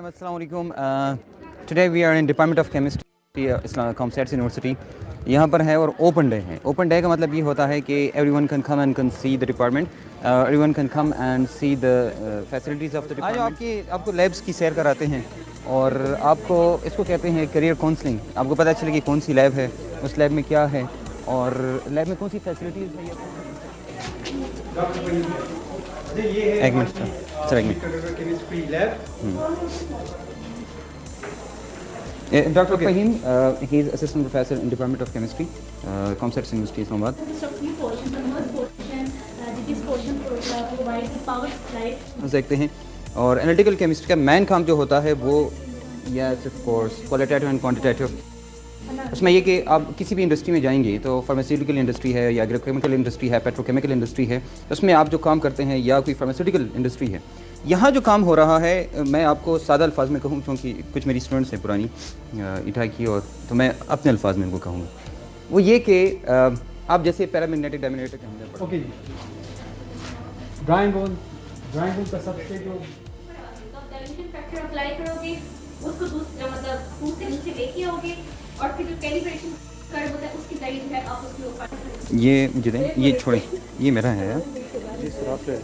Assalamu alaikum. Today we are in Department of Chemistry, Comstats University. यहाँ पर है और ओपन डे है. ओपन डे का मतलब ये होता है कि everyone can come and can see the department. Everyone can come and see the facilities of the department. आज आपको labs की सैर कराते हैं और आपको इसको कहते हैं career counseling. आपको पता चले कि कौन सी लैब है, उस लैब में क्या है और लैब में कौन सी फैसिलिटीज़ है. एक मिनट सर, एक minute. Chemistry lab. Dr. Fahim, he is assistant professor in Department of Chemistry, Comstats University, Islamabad. So, key portion, the first portion, this portion provides the power supply. देखते हैं और analytical chemistry का main काम जो होता है वो yes of course qualitative and quantitative. उसमें ये कि आप किसी भी इंडस्ट्री में जाएंगे तो फार्मास्यूटिकल इंडस्ट्री है या एग्रोकेमिकल इंडस्ट्री है, पेट्रोकेमिकल इंडस्ट्री है, उसमें आप जो काम करते हैं या कोई फार्मास्यूटिकल इंडस्ट्री है, यहाँ जो काम हो रहा है मैं आपको सादा अल्फाज में कहूँ क्योंकि कुछ मेरी स्टूडेंट्स हैं पुरानी इटा की, और तो मैं अपने अल्फाज में उनको कहूँगा वो ये कि आप जैसे पैरामैग्नेटिक डायमैग्नेटिक हमने ओके ड्राइंग बोन का सबसे जो डायमेंशन फैक्टर अप्लाई करोगे उसको दूसरा मतलब दूर से नीचे लेके आओगे और फिर जो कैलिब्रेशन कर्व होता है उसकी दाई जो है आप उसके ऊपर ये मुझे दें, ये छोड़ें, ये मेरा है यार, ये शराब पे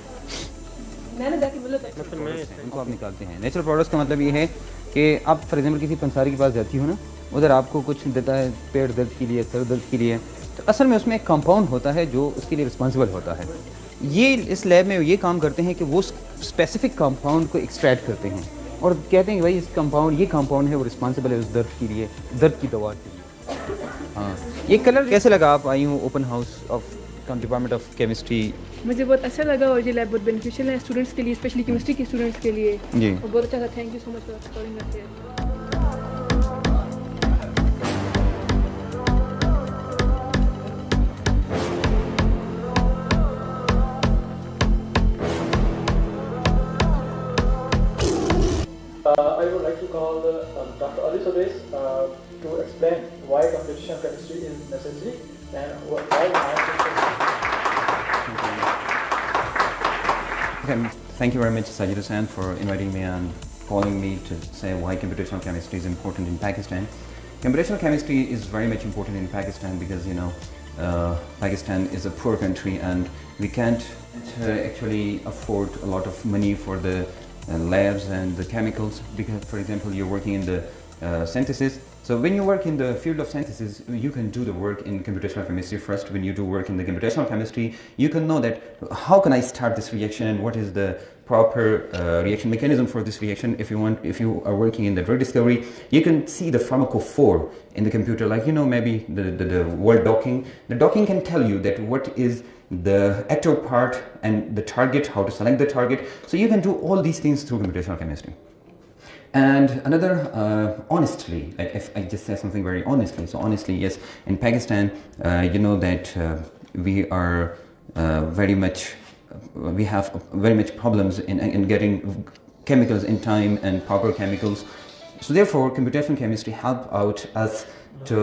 उनको आप निकालते हैं. नेचुरल प्रोडक्ट्स का मतलब ये है कि आप फॉर एग्जांपल किसी पंसारी के पास जाती हो ना, उधर आपको कुछ देता है पेट दर्द के लिए, सर दर्द के लिए, तो असल में उसमें एक कंपाउंड होता है जो उसके लिए रिस्पॉन्सिबल होता है. ये इस लैब में ये काम करते हैं कि वो स्पेसिफिक कंपाउंड को एक्सट्रैक्ट करते हैं और कहते हैं कि भाई इस कंपाउंड ये कंपाउंड है वो रिस्पॉन्सिबल है उस दर्द के लिए, दर्द की दवा के लिए. हाँ, ये कलर कैसे लगा? आप आई हूँ open house of department of chemistry. मुझे बहुत अच्छा लगा और ये लैब बहुत बेनिफिशियल है स्टूडेंट्स के लिए, स्पेशली केमिस्ट्री के स्टूडेंट्स के लिए जी. और बहुत अच्छा था. Thank you so much for supporting us here. I would like to call Dr. Ali to explain why computational chemistry is necessary and why Okay, thank you very much, Sajid Hussain, for inviting me and calling me to say why computational chemistry is important in Pakistan. Computational chemistry is very much important in Pakistan because, you know, Pakistan is a poor country and we can't actually afford a lot of money for the labs and the chemicals because, for example, you're working in the synthesis. So when you work in the field of synthesis, you can do the work in computational chemistry first. When you do work in the computational chemistry, you can know that how can I start this reaction and what is the proper reaction mechanism for this reaction. If you are working in the drug discovery, you can see the pharmacophore in the computer, like, you know, maybe the word docking. The docking can tell you that what is the active part and the target, how to select the target. So you can do all these things through computational chemistry. And another, honestly, like if I just say something very honestly, so honestly, yes, in Pakistan, you know that we are we have very much problems in getting chemicals in time and proper chemicals. So therefore, computational chemistry help out us to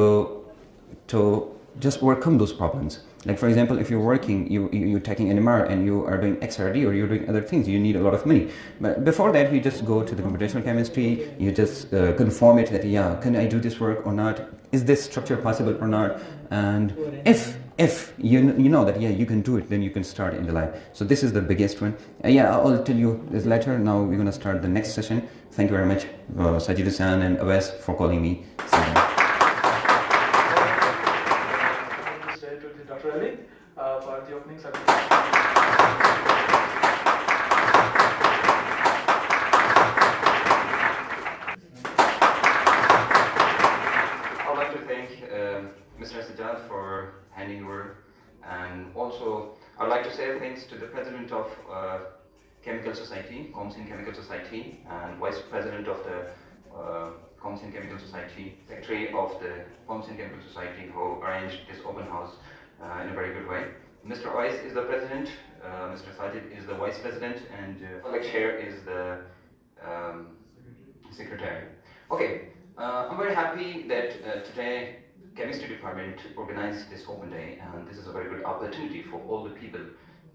just overcome those problems. Like for example, if you're working, you're taking NMR and you are doing XRD or you're doing other things, you need a lot of money. But before that, you just go to the computational chemistry, you just confirm it that, yeah, can I do this work or not? Is this structure possible or not? And if you know that, yeah, you can do it, then you can start in the lab. So this is the biggest one. Yeah, I'll tell you this later. Now we're going to start the next session. Thank you very much, Sajid Hussain and Awais, for calling me. Dr. Ali for the opening ceremony. I'd like to thank Mr. Sajjad for handing over, and also I'd like to say thanks to the President of Chemical Society, Comsin Chemical Society, and Vice President of the Comsin Chemical Society, Secretary of the Comsin Chemical Society, who arranged this open house in a very good way. Mr. Ois is the president, Mr. Sajid is the vice president, and Alex Sher is the secretary. Okay, I'm very happy that today chemistry department organized this open day, and this is a very good opportunity for all the people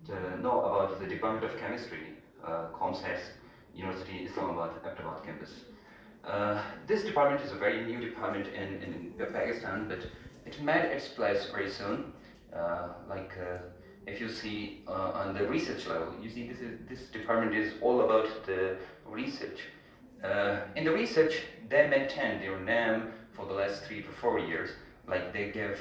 to know about the Department of Chemistry, Comstats, University Islamabad Ahmedabad campus. This department is a very new department in Pakistan, but it made its place very soon. If you see on the research level, you see this department is all about the research. In the research, they maintained their name for the last 3 to 4 years. Like they gave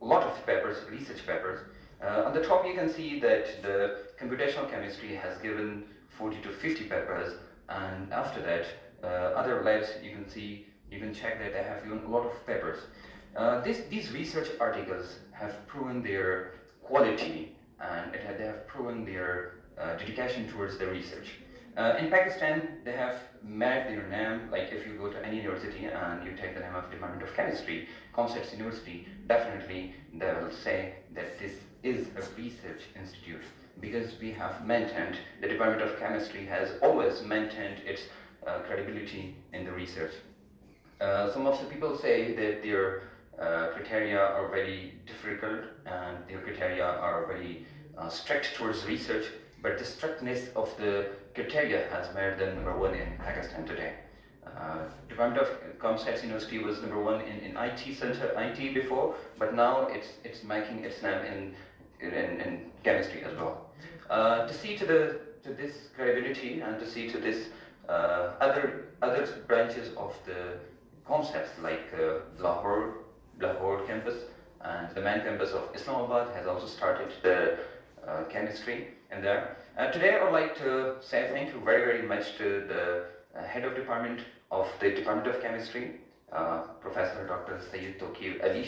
a lot of papers, research papers. On the top, you can see that the computational chemistry has given 40 to 50 papers, and after that, other labs you can check that they have given a lot of papers. These research articles have proven their quality, and they have proven their dedication towards the research. In Pakistan, they have made their name. Like if you go to any university and you take the name of Department of Chemistry, Comstats University, definitely they will say that this is a research institute, because we have maintained, the Department of Chemistry has always maintained its credibility in the research. Some of the people say that their criteria are very difficult and their criteria are very strict towards research, but the strictness of the criteria has made them #1 in Pakistan today. Department of Comstats University was #1 in IT center, IT before, but now it's making its name in chemistry as well. To see to this credibility and to see to this other branches of the Comstats, like Lahore campus and the main campus of Islamabad has also started the chemistry in there. Today I would like to say thank you very, very much to the head of department of the Department of Chemistry, Professor Dr. ACA-Ali,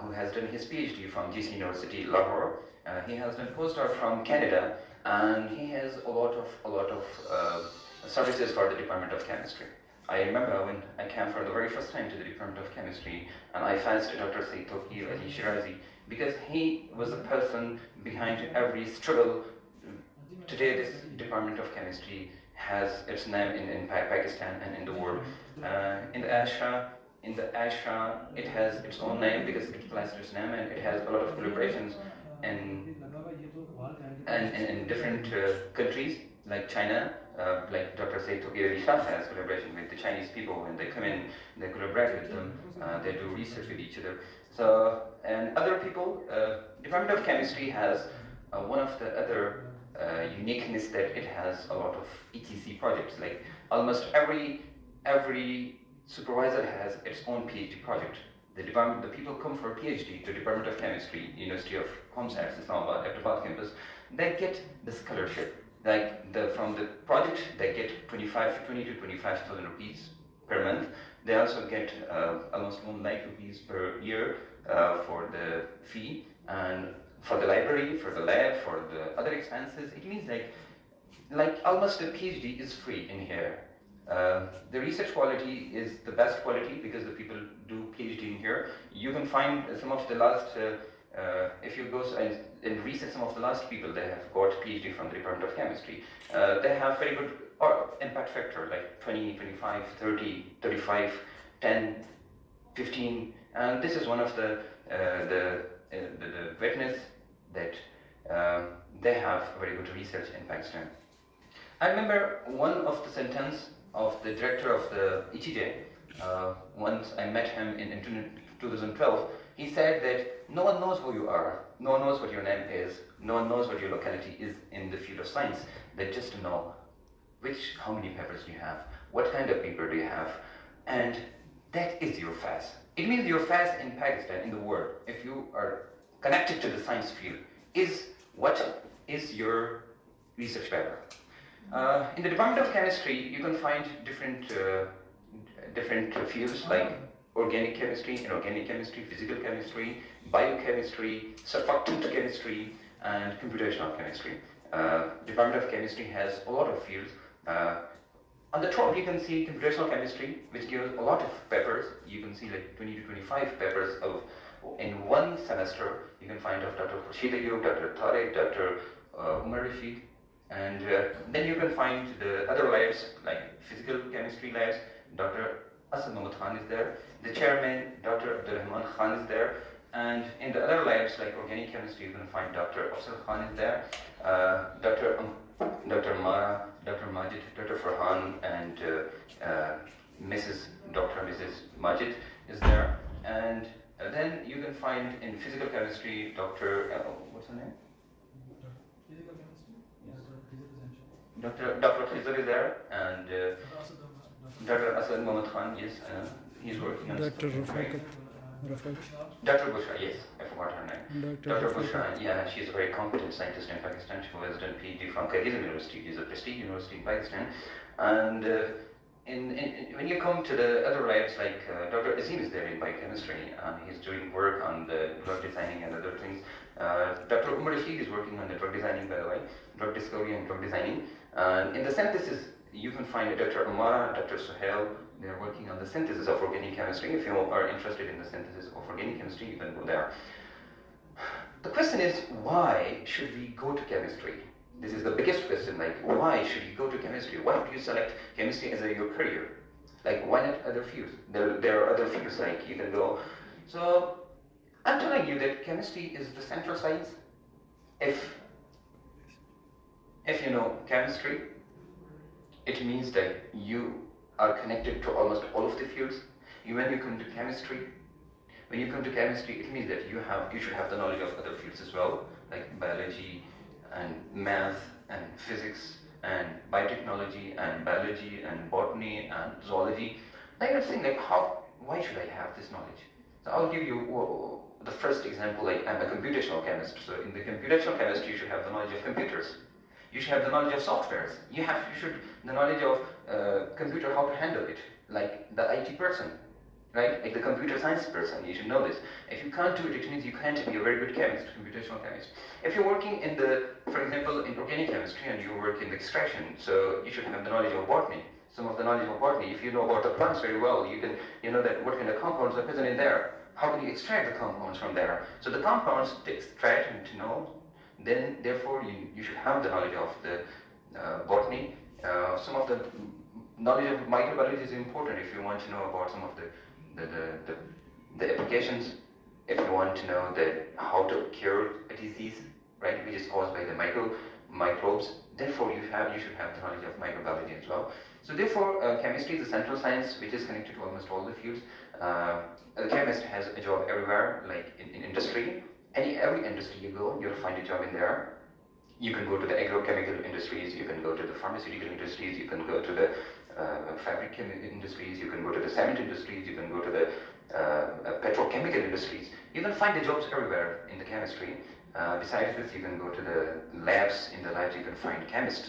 who has done his PhD from GC University, Lahore. He has done postdoc from Canada, and he has a lot of services for the Department of Chemistry. I remember when I came for the very first time to the Department of Chemistry, and I faced Dr. ACA-Ali, because he was the person behind every struggle. Today, this Department of Chemistry has its name in Pakistan and in the world. In the ACA, it has its own name because it placed its name, and it has a lot of collaborations in different countries like China. Like Dr. ACA-Ali has collaboration with the Chinese people. When they come in, they collaborate with them. They do research with each other. So, and other people, Department of Chemistry has one of the other uniqueness that it has a lot of ETC projects. Like almost every supervisor has its own PhD project. The people come for a PhD to Department of Chemistry, University of Comstats, Islamabad, Ahmedabad campus. They get the scholarship. Like from the project, they get 20 to 25,000 rupees per month. They also get almost 1 lakh rupees per year for the fee, and for the library, for the lab, for the other expenses. It means like almost a PhD is free in here. The research quality is the best quality because the people do PhD in here. You can find some of the last, if you go and research some of the last people, they have got PhD from the Department of Chemistry. They have very good impact factor, like 20, 25, 30, 35, 10, 15, and this is one of the witness that they have very good research in Pakistan. I remember one of the sentence of the director of the ETJ. Once I met him in 2012. He said that no one knows who you are, no one knows what your name is, no one knows what your locality is in the field of science. They just know how many papers you have, what kind of paper do you have, and that is your face. It means your face in Pakistan, in the world, if you are connected to the science field, is what is your research paper. In the Department of Chemistry, you can find different fields like organic chemistry, inorganic chemistry, physical chemistry, biochemistry, surfactant chemistry, and computational chemistry. Department of Chemistry has a lot of fields. On the top you can see computational chemistry, which gives a lot of papers. You can see like 20 to 25 papers in one semester. You can find of Dr. Khurshid Ayub, Dr. Tariq, Dr. Umar Rashid, and then you can find the other labs like physical chemistry labs. Dr. Asad Mohammad Khan is there. The chairman, Dr. Abdurrahman Khan, is there. And in the other labs like organic chemistry, you can find Dr. Afsal Khan is there. Dr. Mara Dr. Majid, Dr. Farhan, and Mrs. Majid is there. And then you can find in physical chemistry, Dr. What's her name? Physical chemistry? Yes. Dr. Khizr is there, and Dr. Asad Mohammad Khan, yes, he's working on Dr. Right. Rafaq. Dr. Bushra, yes, I forgot her name. Dr. Rafaq. Bushra, yeah, she's a very competent scientist in Pakistan. She has done PhD from Kyrgyz University, which is a prestige university in Pakistan. And when you come to the other labs, like Dr. Azim is there in biochemistry, and he's doing work on the drug designing and other things. Dr. Umar Rashid is working on the drug designing, by the way, drug discovery and drug designing. And in the synthesis, you can find Dr. Umar, Dr. Suhail. They're working on the synthesis of organic chemistry. If you are interested in the synthesis of organic chemistry, you can go there. The question is, why should we go to chemistry? This is the biggest question, like, why should you go to chemistry? Why do you select chemistry as your career? Like, why not other fields? There are other fields, like, you can go. So, I'm telling you that chemistry is the central science. If you know chemistry, it means that you are connected to almost all of the fields. When you come to chemistry, it means that you should have the knowledge of other fields as well, like biology and math and physics and biotechnology and biology and botany and zoology. Now you're saying, like, why should I have this knowledge? So I'll give you the first example. Like, I'm a computational chemist. So in the computational chemistry, you should have the knowledge of computers. You should have the knowledge of softwares. You should the knowledge of computer, how to handle it, like the IT person, right? Like the computer science person, you should know this. If you can't do it, it means you can't be a very good chemist, computational chemist. If you're working in for example, in organic chemistry and you work in extraction, so you should have the knowledge of botany. Some of the knowledge of botany. If you know about the plants very well, you know that what kind of compounds are present in there. How can you extract the compounds from there? So the compounds to extract and to know, then therefore you should have the knowledge of the botany. Some of the knowledge of microbiology is important if you want to know about some of the applications. If you want to know how to cure a disease, right, which is caused by the microbes, therefore you should have the knowledge of microbiology as well. So therefore, chemistry is a central science which is connected to almost all the fields. The chemist has a job everywhere, like in industry. Every industry you go, you'll find a job in there. You can go to the agrochemical industries, you can go to the pharmaceutical industries, you can go to the fabric industries, you can go to the cement industries, you can go to the petrochemical industries. You can find the jobs everywhere in the chemistry. Besides this, you can go to the labs. In the labs, you can find chemists,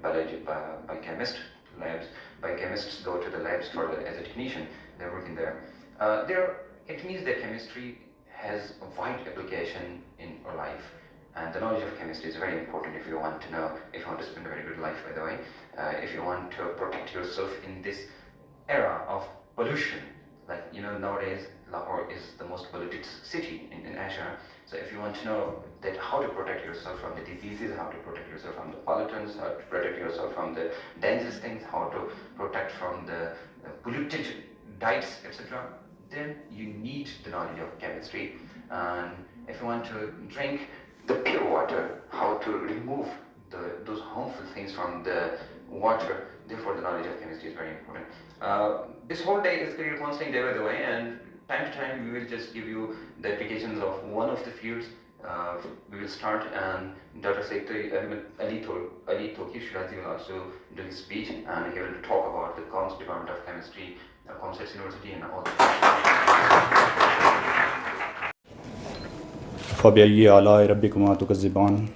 biochemist labs. Biochemists go to the labs as a technician. They're working there. It means that chemistry has a wide application in our life, and the knowledge of chemistry is very important if you want to spend a very good life, by the way. If you want to protect yourself in this era of pollution, like, nowadays Lahore is the most polluted city in Asia. So if you want to know that how to protect yourself from the diseases, how to protect yourself from the pollutants, how to protect yourself from the dangerous things, how to protect from the polluted diets, etc., then you need the knowledge of chemistry. And if you want to drink the pure water, how to remove those harmful things from the water, therefore the knowledge of chemistry is very important. This whole day is career counseling day, by the way, and time to time we will just give you the applications of one of the fields. We will start, and Dr. Secretary Ali Toki Shirazi will also do his speech, and he will talk about the Comms Department of Chemistry, Comms University, and all the ACA-Ali Rabbikuma Tukazziban.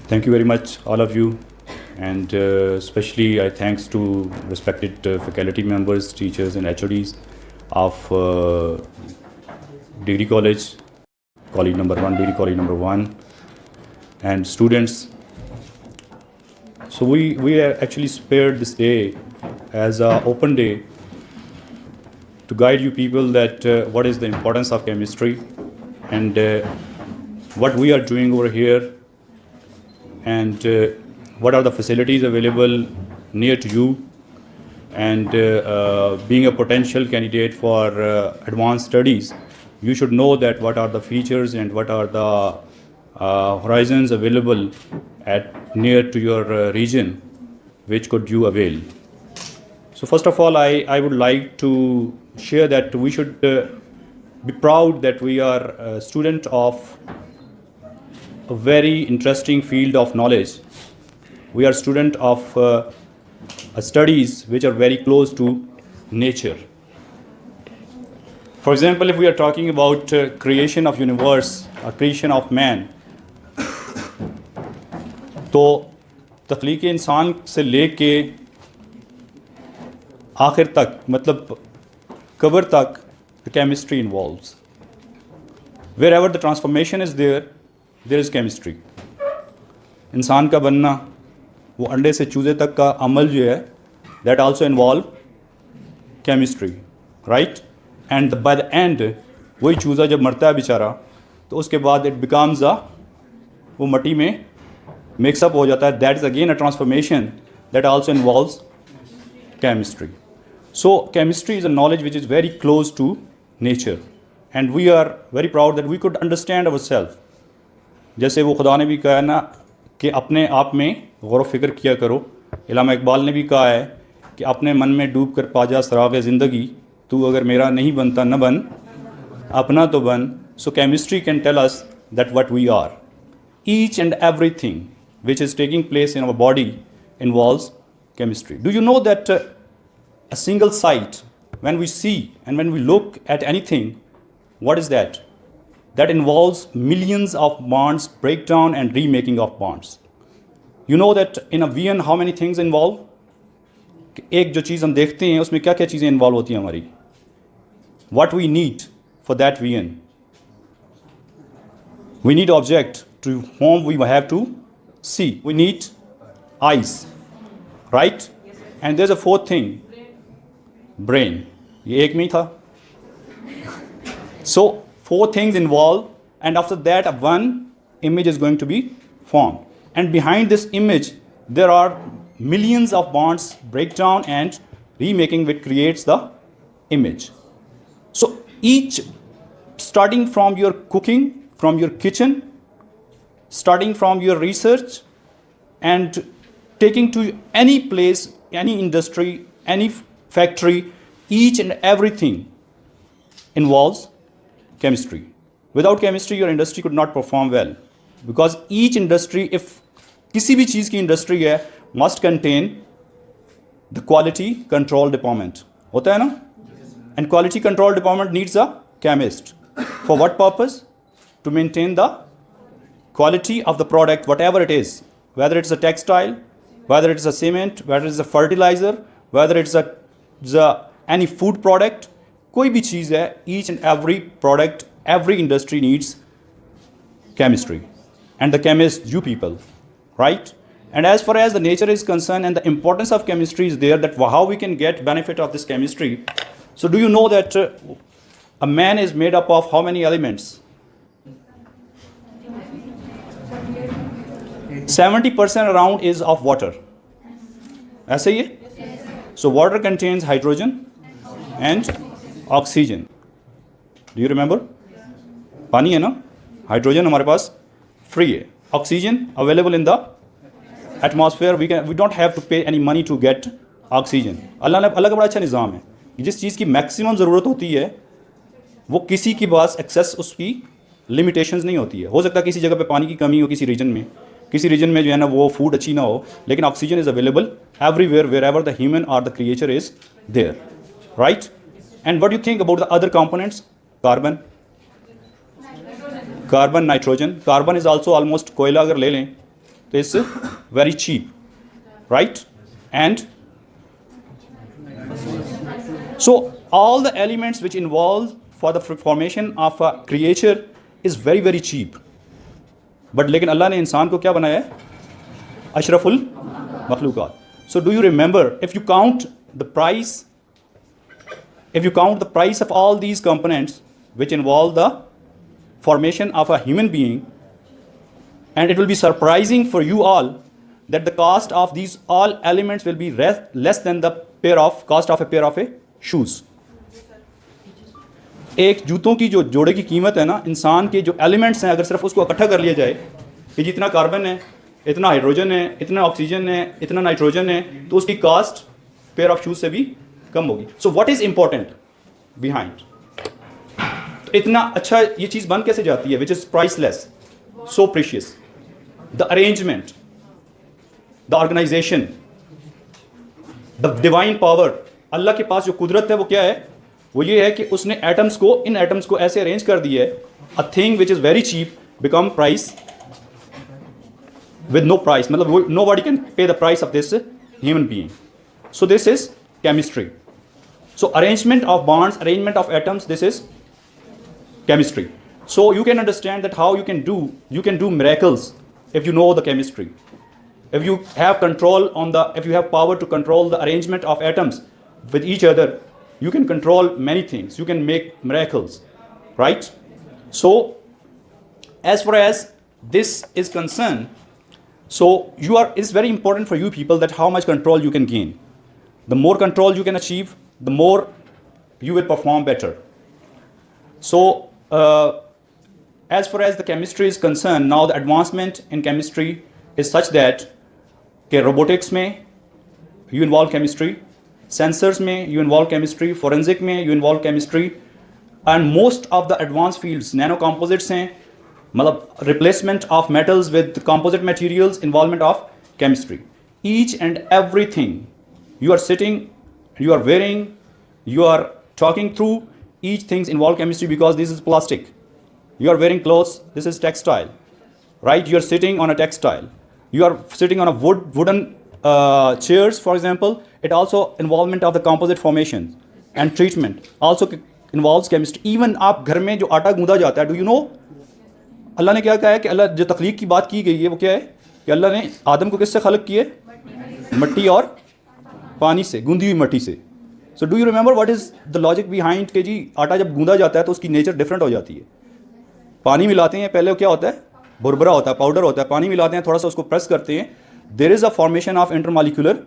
Thank you very much, all of you, and especially I thanks to respected faculty members, teachers, and HODs of Degree College, College number 1, Degree College number 1, and students. So we are actually spared this day as an open day to guide you people that what is the importance of chemistry and what we are doing over here, and what are the facilities available near to you, and being a potential candidate for advanced studies, you should know that what are the features and what are the horizons available at near to your region, which could you avail? So first of all, I would like to share that we should be proud that we are a student of a very interesting field of knowledge. We are student of studies which are very close to nature. For example, if we are talking about creation of universe or creation of man, तो तख्लीक इंसान से लेके आखिर तक मतलब कब्र तक the chemistry involves. Wherever the transformation is there is chemistry. इंसान का बनना, वो अंडे से चूजे तक का अमल जो है, that also involve chemistry, right? And by the end, वही चूज़ा जब मरता है बेचारा, तो उसके बाद it becomes वो मट्टी में mix up हो जाता है. That is again a transformation that also involves chemistry. So chemistry is a knowledge which is very close to nature, and we are very proud that we could understand ourselves. जैसे वो खुदा ने भी कहा है ना कि अपने आप में गौर व फिक्र किया करो. इलामा इकबाल ने भी कहा है कि अपने मन में डूब कर पा जा सराग़ ज़िंदगी, तू अगर मेरा नहीं बनता न बन, अपना तो बन. So chemistry can tell us that what we are. Each and everything which is taking place in our body involves chemistry. Do you know that a single sight, when we see and when we look at anything, what is that? That involves millions of bonds, breakdown and remaking of bonds. You know that in a VN how many things involve? एक जो चीज़ हम देखते हैं उसमें क्या क्या चीज़ें involve होती हैं हमारी. What we need for that VN? We need object to whom we have to see. We need eyes, right? And there's a fourth thing, brain. ये एक में ही था. So 4 things involved, and after that one image is going to be formed, and behind this image there are millions of bonds, breakdown and remaking, which creates the image. So each, starting from your cooking, from your kitchen, starting from your research and taking to any place, any industry, any factory, each and everything involves chemistry. Without chemistry, your industry could not perform well, because each industry, if किसी भी चीज़ की industry है, must contain the quality control department. होता है ना? And quality control department needs a chemist. For what purpose? To maintain the quality of the product, whatever it is, whether it's a textile, whether it's a cement, whether it's a fertilizer, whether it's any food product, कोई भी चीज़ है, each and every product, every industry needs chemistry, and the chemists, you people, right? And as far as the nature is concerned, and the importance of chemistry is there, that how we can get benefit of this chemistry. So do you know that a man is made up of how many elements? 70% around is of water. ऐसे ही है? So water contains hydrogen and oxygen. Do you remember? पानी है ना? Hydrogen हमारे पास free है. Oxygen available in the atmosphere. We don't have to pay any money to get oxygen. अल्लाह का बड़ा अच्छा निज़ाम है. जिस चीज़ की मैक्सिमम ज़रूरत होती है, वो किसी के पास एक्सेस उसकी लिमिटेशंस नहीं होती है. हो सकता है किसी जगह पे पानी की कमी हो, किसी रीजन में जो है ना वो फूड अच्छी ना हो, लेकिन oxygen is available everywhere, wherever the human और the creature is there, right? And what do think about the other components? Carbon, nitrogen. Carbon is also almost कोयला अगर ले लें तो it's very cheap, right? And so all the elements which involve for the formation of a creature is very very cheap. But लेकिन अल्लाह ने इंसान को क्या बनाया है? अशरफुल मखलूक़ात. So do you remember, if you count the price of all these components which involve the formation of a human being, and it will be surprising for you all that the cost of these all elements will be less than the cost of a pair of shoes. एक जूतों की जो जोड़े की कीमत है ना, इंसान के जो एलिमेंट्स हैं, अगर सिर्फ उसको इकट्ठा कर लिया जाए कि जितना कार्बन है, इतना हाइड्रोजन है, इतना ऑक्सीजन है, इतना नाइट्रोजन है, तो उसकी कास्ट पेयर ऑफ शूज से भी कम होगी. So what is important behind? तो इतना अच्छा ये चीज़ बन कैसे जाती है, which is priceless, so precious. The arrangement, the organisation, the divine power. Allah के पास जो कुदरत है वो क्या है? वो ये है कि उसने एटम्स को, इन एटम्स को ऐसे अरेंज कर दिया है, a thing which is very cheap become price with no price. मतलब nobody can pay the price of this human being. So this is chemistry. So arrangement of bonds, arrangement of atoms, this is chemistry. So you can understand that how you can do miracles if you know the chemistry. If you have control on if you have power to control the arrangement of atoms with each other, you can control many things. You can make miracles, right? So as far as this is concerned, so it's very important for you people that how much control you can gain. The more control you can achieve, the more you will perform better. So as far as the chemistry is concerned, now the advancement in chemistry is such that robotics में you involve chemistry, sensors में you involve chemistry, forensic में you involve chemistry, and most of the advanced fields, nano composites हैं, मतलब replacement of metals with composite materials, involvement of chemistry. Each and everything you are sitting, you are wearing, you are talking through, each things involve chemistry because this is plastic. You are wearing clothes, this is textile, right? You are sitting on a textile. You are sitting on a wooden chairs, for example. It also involvement of the composite formation and treatment also involves chemistry. Even आप घर में जो आटा गूंदा जाता है, do you know? अल्लाह ने क्या कहा है कि अल्लाह जो तख्लीक की बात की गई है वो क्या है कि अल्लाह ने आदम को किससे खलक किए? मिट्टी और पानी से, गूंदी हुई मिट्टी से. So do you remember what is the logic behind कि जी आटा जब गूंदा जाता है तो उसकी नेचर डिफरेंट हो जाती है. पानी मिलाते हैं, पहले क्या होता है? बुरबुरा होता है, पाउडर होता है. पानी मिलाते हैं, थोड़ा सा उसको प्रेस करते हैं, there is a formation of intermolecular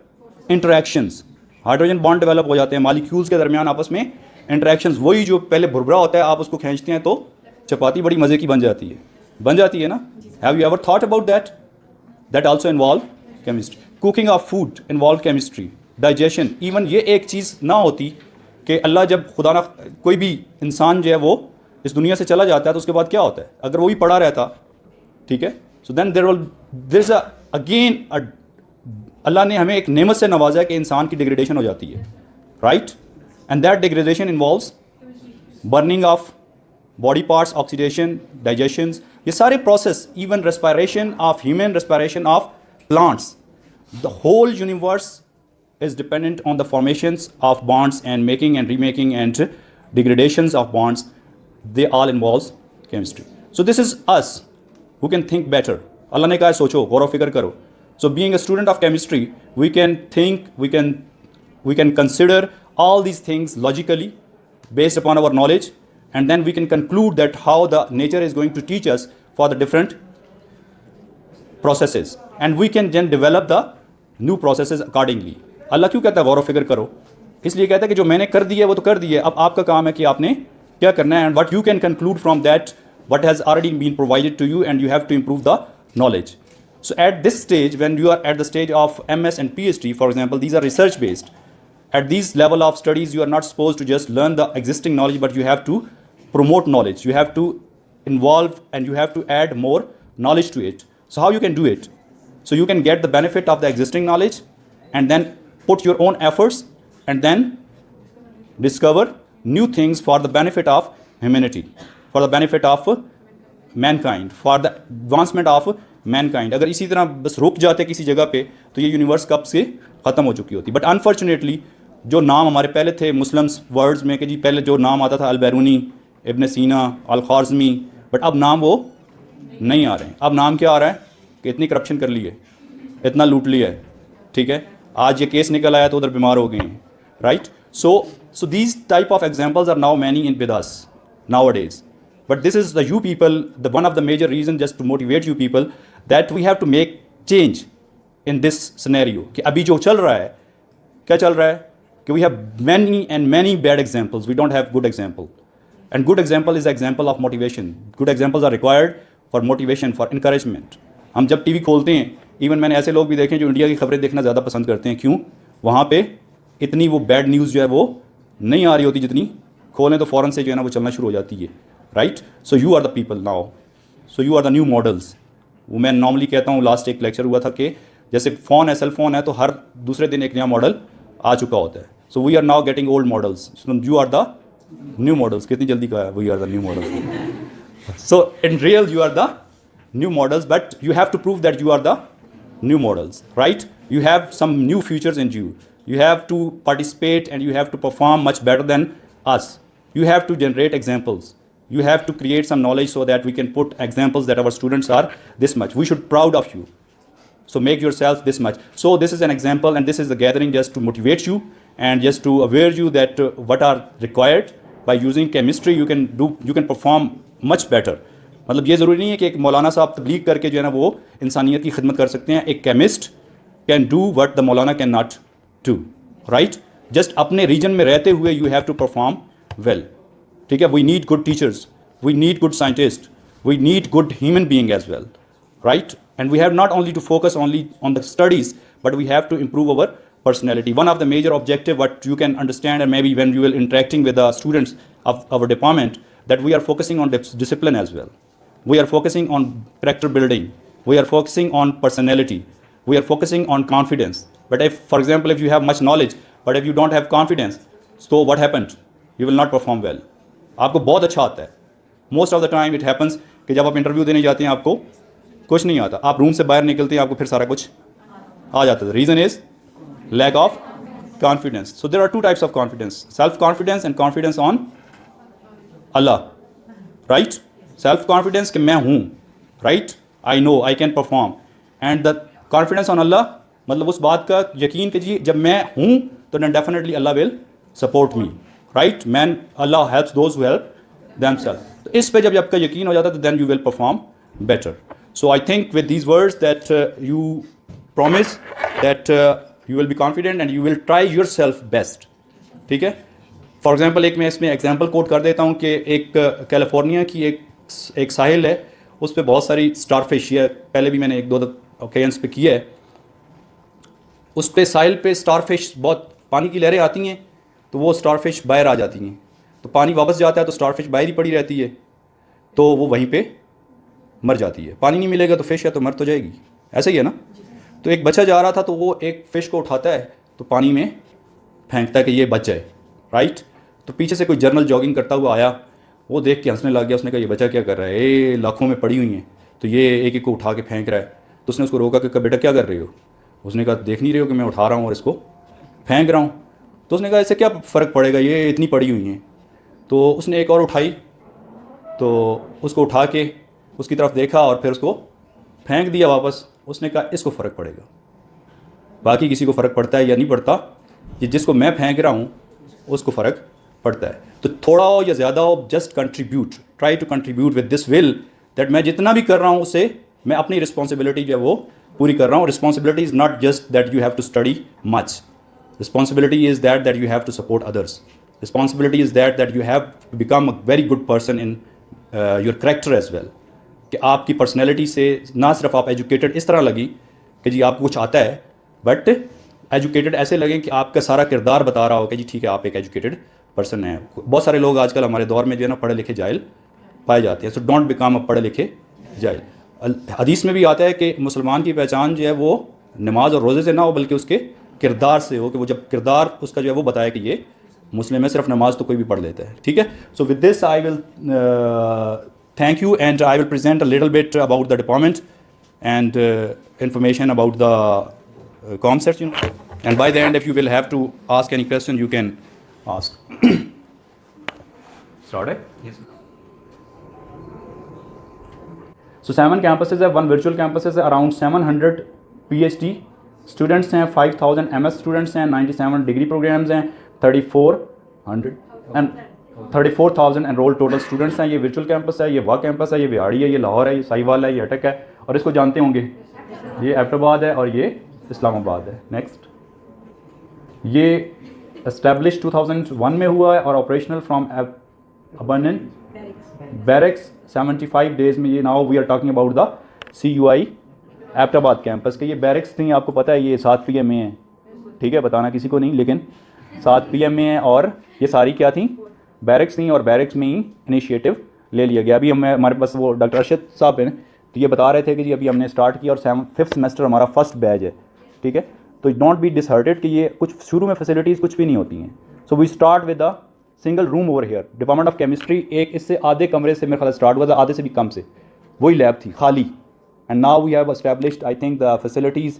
interactions. Hydrogen bond develop हो जाते हैं मॉलिक्यूल्स के दरमियान आपस में इंटरैक्शंस. वही जो पहले बुरबुरा होता है, आप उसको खींचते हैं तो चपाती बड़ी मज़े की बन जाती है ना. Have you ever thought about that? That also involve chemistry. Cooking of food involve chemistry. Digestion, even ये एक चीज़ ना होती कि अल्लाह जब खुदा ना कोई भी इंसान जो है वो इस दुनिया से चला जाता है तो उसके बाद क्या होता है? अगर वो भी पड़ा रहता, ठीक है, so then there is again Allah ने हमें एक नेमत से नवाजा है कि इंसान की डिग्रेडेशन हो जाती है, right? And that degradation involves burning of body parts, oxidation, digestions, ये सारे process, even respiration of human, respiration of plants, the whole universe is dependent on the formations of bonds and making and remaking and degradations of bonds. They all involves chemistry. So this is us who can think better. Allah ने कहा सोचो, गौर फिक्र करो. So being a student of chemistry, we can think, we can consider all these things logically based upon our knowledge, and then we can conclude that how the nature is going to teach us for the different processes, and we can then develop the new processes accordingly. अल्लाह क्यों कहता है गौर फिक्र करो? इसलिए कहता है कि जो मैंने कर दिया है वो तो कर दिया है, अब आपका काम है कि आपने क्या करना है, and what you can conclude from that what has already been provided to you, and you have to improve the knowledge. So at this stage, when you are at the stage of MS and PhD, for example, these are research based. At these level of studies, you are not supposed to just learn the existing knowledge, but you have to promote knowledge. You have to involve and you have to add more knowledge to it. So how you can do it? So you can get the benefit of the existing knowledge and then put your own efforts and then discover new things for the benefit of humanity, for the benefit of mankind, for the advancement of mankind. अगर इसी तरह बस रुक जाते किसी जगह पे तो ये यूनिवर्स कब से ख़त्म हो चुकी होती. बट अनफॉर्चुनेटली जो नाम हमारे पहले थे मुस्लिम्स वर्ड्स में कि जी पहले जो नाम आता था अल-बैरूनी, इब्न सीना, अल-ख़वारिज़मी, बट अब नाम वो नहीं आ रहे हैं. अब नाम क्या आ रहा है कि इतनी करप्शन कर ली है, इतना लूट लिया है, ठीक है, आज ये केस निकल आया तो उधर बीमार हो गए हैं, right? So these type of examples are now many in with us nowadays. But this is the you people, the one of the major reasons just to motivate you people that we have to make change in this scenario. कि अभी जो चल रहा है, क्या चल रहा है कि we have many and many bad examples. We don't have good example. And good example is example of motivation. Good examples are required for motivation, for encouragement. हम जब TV खोलते हैं इवन मैंने ऐसे लोग भी देखे जो इंडिया की खबरें देखना ज़्यादा पसंद करते हैं। क्यों? वहाँ पे इतनी वो बैड न्यूज़ जो है वो नहीं आ रही होती, जितनी खोलें तो फ़ौरन से जो है ना वो चलना शुरू हो जाती है, right. So you are the people now, so you are the new models. वो मैं नॉर्मली कहता हूँ, लास्ट एक लेक्चर हुआ था कि जैसे फ़ोन है, सेल फ़ोन है, तो हर दूसरे दिन एक नया मॉडल आ चुका होता है। So we are now getting old models, you are the new models. कितनी जल्दी कहा है, we are the new models. So in real you are the new models, but you have to prove that you are the new models, right? You have some new features in you. You have to participate and you have to perform much better than us. You have to generate examples. You have to create some knowledge so that we can put examples that our students are this much. We should proud of you. So make yourself this much. So this is an example, and this is the gathering just to motivate you and just to aware you that what are required. By using chemistry you can perform much better. मतलब ये ज़रूरी नहीं है कि एक मौलाना साहब तबलीग करके जो है ना वो इंसानियत की खिदमत कर सकते हैं। एक chemist can do what the maulana can not do, right. Just अपने रीजन में रहते हुए you have to perform well, ठीक है। We need good teachers, we need good scientist, we need good human being as well, right. And we have not only to focus only on the studies, but we have to improve our personality. One of the major objective what you can understand, and maybe when you will interacting with the students of our department, that we are focusing on discipline as well. We are focusing on character building. We are focusing on personality. We are focusing on confidence. But if, for example, if you have much knowledge, but if you don't have confidence, so what happened? You will not perform well. आपको बहुत अच्छा आता है. Most of the time it happens कि जब आप interview देने जाते हैं आपको कुछ नहीं आता. आप रूम से बाहर निकलते हैं आपको फिर सारा कुछ आ जाता है. The reason is lack of confidence. So there are two types of confidence: self-confidence and confidence on Allah. Right? Self confidence कि मैं हूँ, right, I know I can perform, and the confidence on Allah, मतलब उस बात का यकीन कीजिए जब मैं हूँ तो then definitely Allah will support me, right. Man Allah helps those who help themselves. तो इस पे जब आपका यकीन हो जाता है तो then you will perform better. So I think with these words that you promise that you will be confident and you will try yourself best, ठीक है। फॉर एग्जाम्पल एक मैं इसमें एग्जाम्पल कोट कर देता हूँ कि एक कैलिफोर्निया की एक साहिल है, उस पर बहुत सारी स्टारफिश, है पहले भी मैंने एक दो ओकेजन्स पे किया है, उस पे साहिल पे स्टारफिश, बहुत पानी की लहरें आती हैं तो वो स्टारफिश बाहर आ जाती हैं, तो पानी वापस जाता है तो स्टारफिश बाहर ही पड़ी रहती है, तो वो वहीं पे मर जाती है। पानी नहीं मिलेगा तो फिश है तो मर तो जाएगी, ऐसा ही है ना। तो एक बच्चा जा रहा था तो वो एक फ़िश को उठाता है तो पानी में फेंकता है कि ये बच जाए, राइट। तो पीछे से कोई जर्नल जॉगिंग करता हुआ आया, वो देख के हंसने लग गया। उसने कहा ये बच्चा क्या कर रहा है, ये लाखों में पड़ी हुई हैं तो ये एक एक को उठा के फेंक रहा है। तो उसने उसको रोका कि बेटा क्या कर रहे हो? उसने कहा देख नहीं रहे हो कि मैं उठा रहा हूँ और इसको फेंक रहा हूँ। तो उसने कहा इससे क्या फ़र्क पड़ेगा, ये इतनी पड़ी हुई हैं। तो उसने एक और उठाई, तो उसको उठा के उसकी तरफ देखा और फिर उसको फेंक दिया वापस। उसने कहा इसको फ़र्क पड़ेगा, बाकी किसी को फ़र्क पड़ता है या नहीं पड़ता, ये जिसको मैं फेंक रहा हूँ उसको फ़र्क पड़ता है। तो थोड़ा हो या ज़्यादा हो, just contribute, try to contribute with this will that मैं जितना भी कर रहा हूँ उससे मैं अपनी रिस्पॉन्सिबिलिटी जो है वो पूरी कर रहा हूँ। Responsibility is not just that you have to study much, responsibility is that you have to support others, responsibility is that you have to become a very good person in your character as well. कि आपकी personality से ना सिर्फ आप educated इस तरह लगी कि जी आपको कुछ आता है, बट एजुकेटेड ऐसे लगे कि आपका सारा किरदार बता रहा हो कि जी ठीक है आप एक एजुकेटेड पर्सन है। बहुत सारे लोग आजकल हमारे दौर में जो है ना पढ़े लिखे जाहिल पाए जाते हैं। सो डोंट बिकम अ पढ़े लिखे जाहिल। हदीस में भी आता है कि मुसलमान की पहचान जो है वो नमाज और रोज़े से ना हो बल्कि उसके किरदार से हो, कि वो जब किरदार उसका जो है वो बताया कि ये मुस्लिम है, सिर्फ नमाज तो कोई भी पढ़ लेता है, ठीक है। So with this I will thank you, and I will present a little bit about the department and information about the concepts, you know. And by the end, if you will have to ask any question, you can ask. Start it? Yes. So 7 campuses है, 1 virtual campus है, around 700 PhD students हैं, 5000 MS students हैं, 97 degree programs हैं, 34,000 enrol total students हैं। ये virtual campus है, ये वाह कैंपस है, ये बिहाड़ी है, ये लाहौर है, ये साहिवाल है, ये अटक है, और इसको जानते होंगे ये एबटाबाद है और ये इस्लामाबाद है। नेक्स्ट, ये एस्टेब्लिश 2001 में हुआ है और operational from abandoned barracks 75 days में। ये now we are talking about the CUI Abbottabad campus के। ये बैरिक्स थी, आपको पता है, ये 7 PM में है, ठीक है, बताना किसी को नहीं, लेकिन 7 PM में है। और ये सारी क्या थी, बैरिक्स थी, और बैरिक्स में ही इनिशिएटिव ले लिया गया। अभी हमारे पास वो डॉक्टर अरशद साहब हैं, तो ये बता रहे थे कि जी अभी हमने स्टार्ट किया और 5th सेमेस्टर हमारा फर्स्ट बैच है, ठीक है। तो डोंट बी डिसहार्टेड कि ये कुछ शुरू में फैसिलिटीज़ कुछ भी नहीं होती हैं। So we start with a single room over here, department of chemistry, एक इससे आधे कमरे से मेरे ख्याल स्टार्ट हुआ था, आधे से भी कम से, वही लैब थी खाली। And now we have established I think the facilities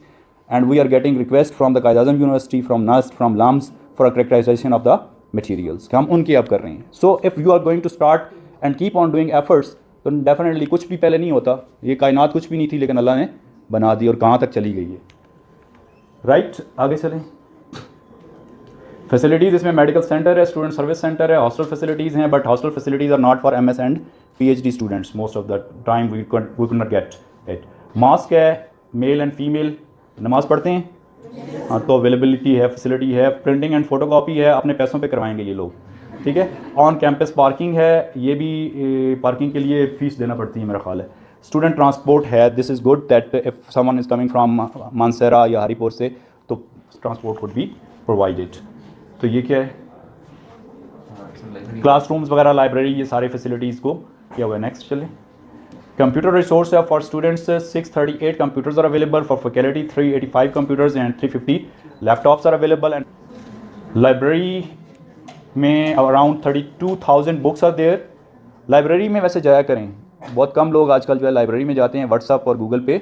and we are getting request from the Quaid Azam university, from NUST, from LUMS for a characterization of the materials, हम उनकी अब कर रहे हैं। So if you are going to start and keep on doing efforts, तो definitely कुछ भी पहले नहीं होता, ये कायनात कुछ भी नहीं थी, लेकिन अल्लाह ने बना दी और कहाँ तक चली गई है। राइट, आगे चलें। फैसिलिटीज़ इसमें मेडिकल सेंटर है, स्टूडेंट सर्विस सेंटर है, हॉस्टल फैसिलिटीज़ हैं, but hostel facilities are not for MS and PhD students most of the time, we could not get it. Mosque है, मेल एंड फीमेल नमाज पढ़ते हैं, हाँ, तो अवेलेबिलिटी है, फैसिलिटी है, प्रिंटिंग एंड फोटोकॉपी है, अपने पैसों पे करवाएंगे ये लोग, ठीक है। ऑन कैंपस पार्किंग है, ये भी पार्किंग के लिए फ़ीस देना पड़ती है मेरा ख्याल है। स्टूडेंट ट्रांसपोर्ट है, this is good that if someone is coming from Mansehra या हरीपुर से, तो ट्रांसपोर्ट वुड बी प्रोवाइडेड। तो ये क्या है, क्लासरूम्स वगैरह, लाइब्रेरी, ये सारे फैसिलिटीज़ को किया हुआ है। नेक्स्ट चले। कंप्यूटर रिसोर्स है for students, 638 computers are available for faculty, 385 computers and 350 laptops are available. And library में around 32,000 books are there. Library में वैसे जाया करें, बहुत कम लोग आजकल जो है लाइब्रेरी में जाते हैं, व्हाट्सअप और गूगल पे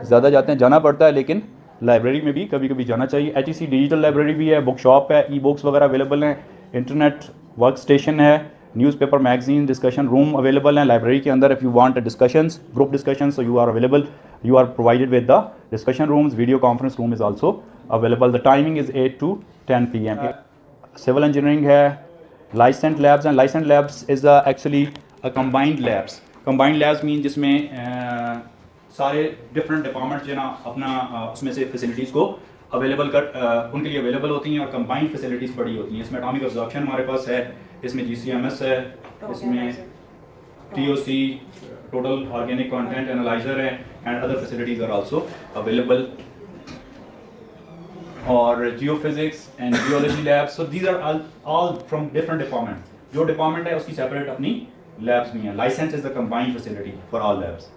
ज़्यादा जाते हैं, जाना पड़ता है, लेकिन लाइब्रेरी में भी कभी कभी जाना चाहिए। HEC डिजिटल लाइब्रेरी भी है, बुक शॉप है, ई बुक्स वगैरह अवेलेबल हैं, इंटरनेट वर्क स्टेशन है, newspaper, magazine, discussion room available हैं लाइब्रेरी के अंदर। If you want discussions, group discussion, so you are available, you are provided with the discussion rooms, video conference room is also available. The timing is 8 to 10 PM। Civil engineering है, license labs, and license labs is actually a combined labs. Combined labs mean जिसमें सारे different department जो है ना अपना उसमें से facilities को अवेलेबल कर उनके लिए अवेलेबल होती हैं, और कंबाइंड फैसिलिटीज़ बड़ी होती हैं। इसमें एटॉमिक ऑब्जर्वेशन हमारे पास है, इसमें GCMS है, इसमें TOC, total organic content analyser है, and other facilities are also available, और geophysics and geology labs. So these are all from different department, जो डिपार्टमेंट है उसकी सेपरेट अपनी लैब्स भी हैं। License is the combined facility for all labs,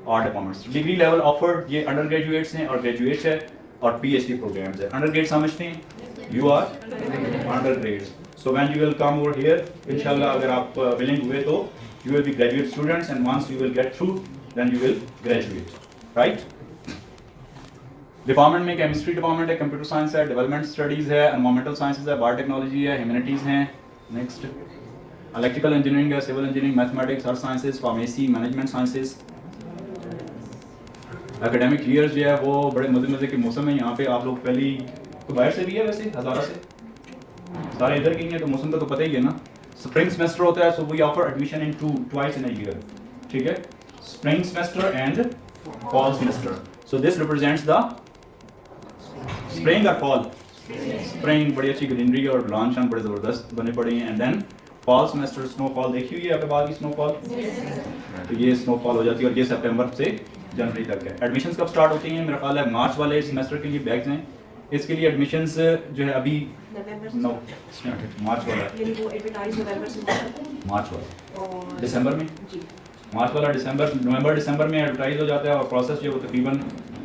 all departments. Degree level offered, ये under graduates हैं और ग्रेजुएट्स है, और PhD प्रोग्राम्स है। अंडर ग्रेड समझते हैं, you are under grade, so when you will come over here, इंशाल्लाह अगर आप विलिंग हुए तो you will be graduate students, and once you will get through then you will graduate, right. Department में chemistry department है, computer science है, development studies है, environmental sciences है, बायोटेक्नोलॉजी है, ह्यूमैनिटीज़ हैं। नेक्स्ट इलेक्ट्रिकल इंजीनियरिंग है, civil engineering, mathematics, earth sciences, pharmacy, management sciences. Academic year जो है वो बड़े मज़े के मौसम है यहाँ पे। आप लोग पहली तो बाहर से भी है, वैसे हज़ारा से सारे इधर की हैं, तो मौसम का तो पता ही है ना। स्प्रिंग सेमेस्टर होता है, so we offer admission in twice in a year, ठीक है, spring semester and fall semester. So this represents the spring और फॉल। स्प्रिंग बड़ी अच्छी ग्रीनरी और लॉन शान बड़े ज़बरदस्त बने पड़े हैं, and then fall semester snowfall देखी हुई है आपके बाद की स्नोफॉल, तो ये स्नोफॉल हो जाती है, और ये सितंबर से जनवरी तक है। एडमिशन्स कब स्टार्ट होती हैं, मेरा ख्याल है मार्च वाले सेमेस्टर के लिए बैग्स हैं, इसके लिए एडमिशन्स जो है अभी मार्च वाला दिसंबर में, मार्च वाला नवंबर दिसंबर में एडवर्टाइज हो जाता है, और प्रोसेस जो है वो तकरीबन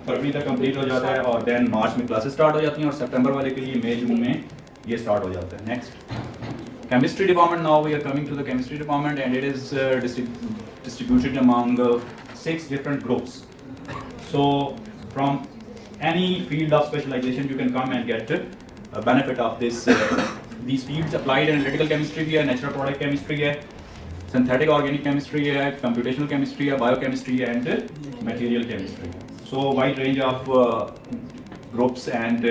फरवरी तक कंप्लीट हो जाता है, और देन मार्च में क्लासेस स्टार्ट हो जाती हैं, और सितंबर वाले के लिए मई जून में ये स्टार्ट हो जाता है। Next chemistry department, now we are coming to the chemistry department, and it is distributed among 6 different groups. So from any field of specialization you can come and get a benefit of this these fields. Applied and analytical chemistry भी है, natural product chemistry है, synthetic organic chemistry है, computational chemistry है, biochemistry and material chemistry. So wide range of groups and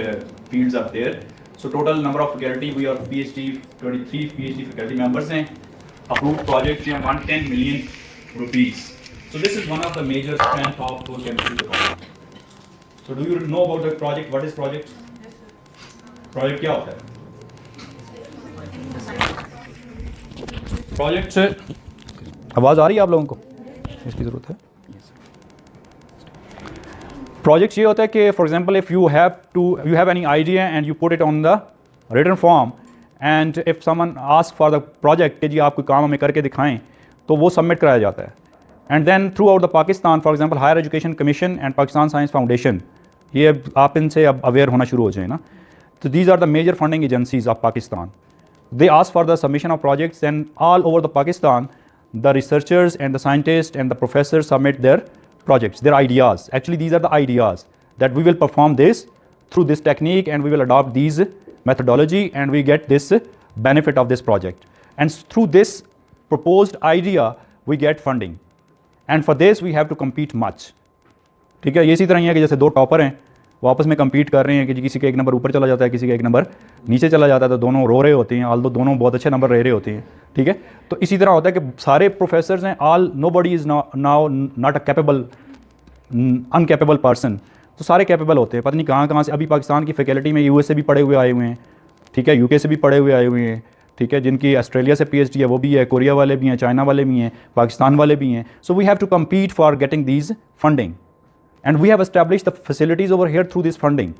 fields are there. So total number of faculty, we are 23 PhD faculty members हैं. Approved projects हैं 110 million rupees. So this is one of the major strength of chemistry department. So do you know about the project? What is project? Project क्या होता है? Project से आवाज़ आ रही है आप लोगों को? इसकी ज़रूरत है. Projects ये होता है कि for example if you have any idea and you put it on the written form and if someone asks for the project कि जी आप कोई काम हमें करके दिखाएं तो वो सबमिट कराया जाता है. And then throughout the Pakistan, for example Higher Education Commission and Pakistan Science Foundation, ये आप इनसे अब अवेयर होना शुरू हो जाए ना. So these are the major funding agencies of Pakistan. They ask for the submission of projects and all over the Pakistan, the researchers and the scientists and the professors submit their projects, their ideas. Actually, these are the ideas that we will perform this through this technique and we will adopt these methodology and we get this benefit of this project. And through this proposed idea, we get funding. And for this, we have to compete much. ठीक है, ये इसी तरह ही है कि जैसे दो topper हैं वो आपस में compete कर रहे हैं कि किसी का एक नंबर ऊपर चला जाता है, किसी का एक नंबर नीचे चला जाता है, तो दोनों रो रहे होते हैं, ऑल्दो दोनों बहुत अच्छे नंबर ले रहे होते हैं. ठीक है, तो इसी तरह होता है कि सारे प्रोफेसर्स हैं, nobody is now not a capable uncapable person. तो सारे कैपेबल होते हैं, पता नहीं कहाँ से. अभी पाकिस्तान की फैकल्टी में यूएस से भी पढ़े हुए आए हुए हैं, ठीक है, यूके से भी पढ़े हुए आए हुए हैं, ठीक है, जिनकी ऑस्ट्रेलिया से पीएचडी है वो भी है, कोरिया वाले भी हैं, चाइना वाले भी हैं, पाकिस्तान वाले भी हैं. So we have to compete for getting these funding and we have establish the facilities over here through this funding.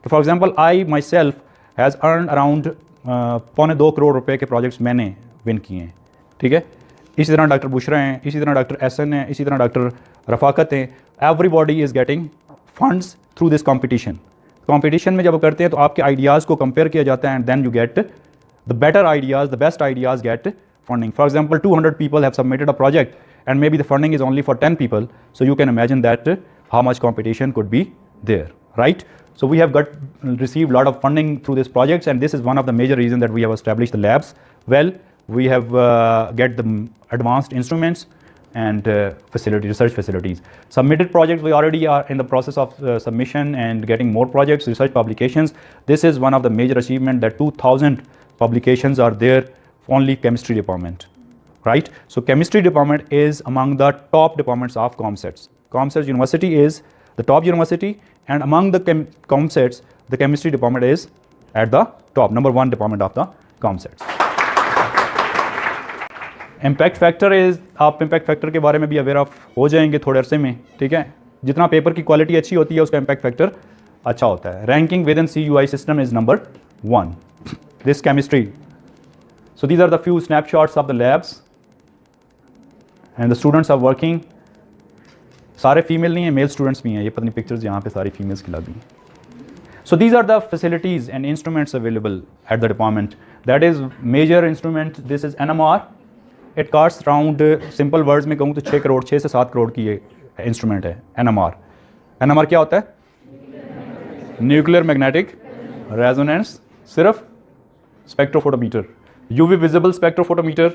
For example I myself has earn around 2.25 crore रुपये के प्रोजेक्ट्स मैंने विन किए हैं. ठीक है, इसी तरह डॉक्टर बुशरा हैं, इसी तरह डॉक्टर एहसन हैं, इसी तरह डॉक्टर रफाकत हैं. Everybody is getting funds through this competition. Competition में जब करते हैं तो आपके आइडियाज़ को कंपेयर किया जाता है and then you get the better ideas, the best ideas get funding. For example, 200 people have submitted a project and maybe the funding is only for 10 people. So you can imagine that how much competition could be there, right? So we have received a lot of funding through these projects and this is one of the major reasons that we have established the labs. Well, we have get the advanced instruments and research facilities. Submitted projects, we already are in the process of submission and getting more projects, research publications. This is one of the major achievements that 2000 publications are there, only chemistry department, right? So chemistry department is among the top departments of ComSets. ComSets University is the top university and among the ComSets, the chemistry department is at the top, number 1 department of the ComSets. Impact factor is, आप impact factor के बारे में भी aware of हो जाएंगे थोड़े अरसे में, ठीक है? जितना पेपर की क्वालिटी अच्छी होती है उसका impact factor अच्छा होता है. Ranking within CUI system is number 1. This chemistry. So these are the few snapshots of the labs and the students are working. सारे फीमेल नहीं हैं, मेल स्टूडेंट्स भी हैं. ये पता नहीं पिक्चर्स यहाँ पे सारी फीमेल्स की लगी हैं. So these are the facilities and instruments available at the department. That is major instrument. This is NMR. It costs around simple words में कहूँ तो 6 करोड़ 6 से 7 करोड़ की ये इंस्ट्रूमेंट है NMR. NMR क्या होता है? न्यूक्लियर मैग्नेटिक रेजोनेंस सिर्फ spectrophotometer. UV visible spectrophotometer,